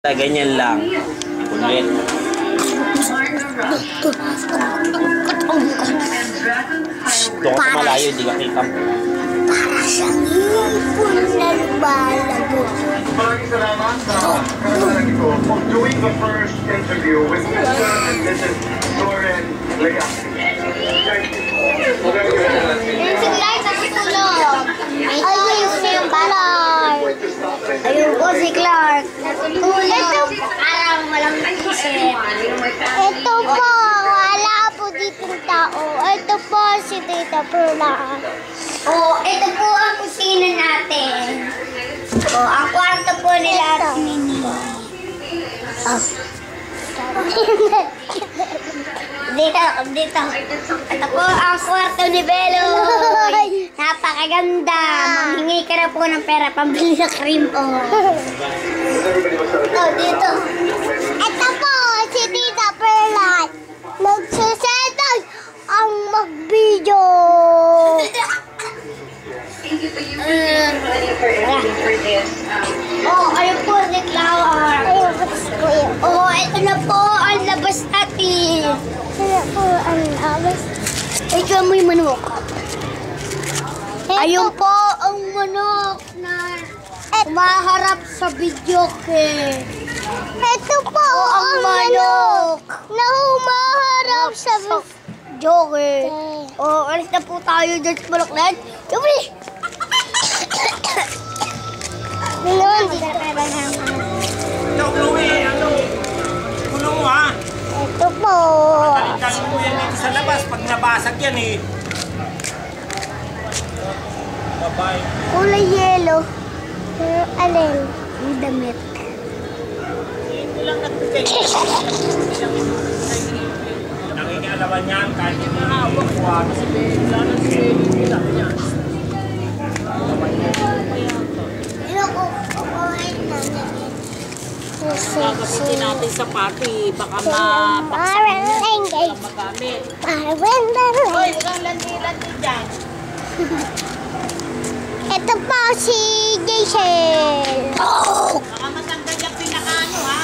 Ganyan lang. Ulit. Doon ka sa malayo, di ka kita. Para siyang hipon na lumalago. Maraming salamat sa kasalan ko for doing the first interview with Mr. and Mrs. Lauren Lea. Ayun po si Clark. Natulog. Parang walang isip. Ito po, wala po ditong tao. Ito po si Tita Perla. Ito po ang kusina natin. Ang kwarto po nila at Nini. Dito. Ito po ang kwarto ni Beloy. Napakaganda. Manghingi ka na po ng pera pambili sa cream. Dito. Ito po si Tita Perla. Nagsasetag ang mag-video. Ayun po si Flower. Ito na po ang labas natin. Ito mo yung manok. Ayun po ang manok na umaharap sa video ke. Ito po ang manok na umaharap sa video ke. Alis na po tayo dyan sa manok na yan. Yumi! Minun, dito tayo ba naman? Ito, Chloe, kulong mo ha. Ito po. Taliktasin mo yan dito sa labas pag nabasag yan eh. Bye-bye. Kulay yellow. Alin? Yung damit. Ito lang nagbigay. Nakikialaman yan kahit hindi hawak ko ha. Kasi wala nang sili lang yan. Kakasitin natin sa party, baka mapaksak yan, baka magamit. Hoy, huwag landi-landi dyan. Ito po si Jason. Baka matanggal yung pinakaano ha.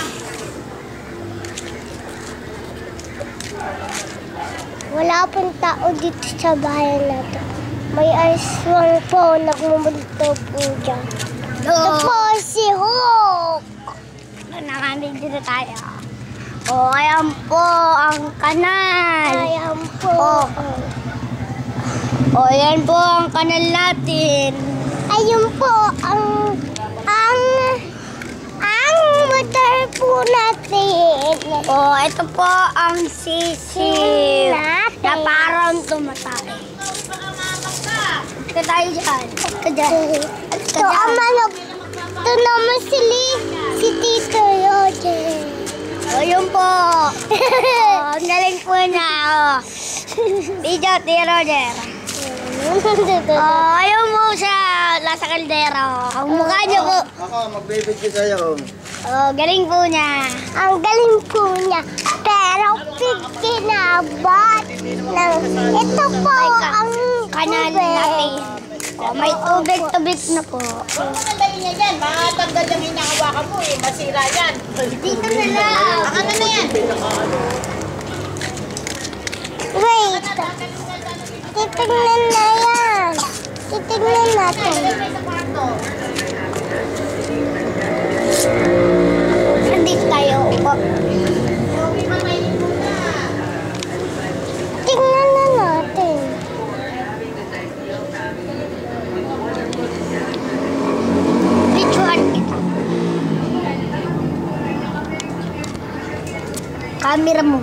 Wala pong tao dito sa bahay na to. May aswang po, nagmumulto po dyan. Ito po si Hook. Nakandito na tayo. Ayan po ang kanal. Ayan po. Ayan po ang kanal natin. Ayun po ang motor po natin. Ito po ang sisiw na parang tumatay. Ito tayo dyan. Ito dyan. Ito ang manok. Ito naman si Tito Roger. Ayun po. Ang galing po na. Video, Tito Roger. Ayun po siya. Nasa kaldero. Ang mukha niyo po. Ako, magbibigay sa'yo. Galing po niya. Ang galing po niya. Pero pigkinabot ng ito po ang kanal natin. May tubig na po. Sandali niya dyan. Matanggal yung hinahawakan mo eh. Masira yan. Dito na lang. Ano na yan? Wait. Titignan na yan. Titignan natin. Sa kwarto. Nandito tayo. Tingnan na natin. Picturean kita. Camera mo.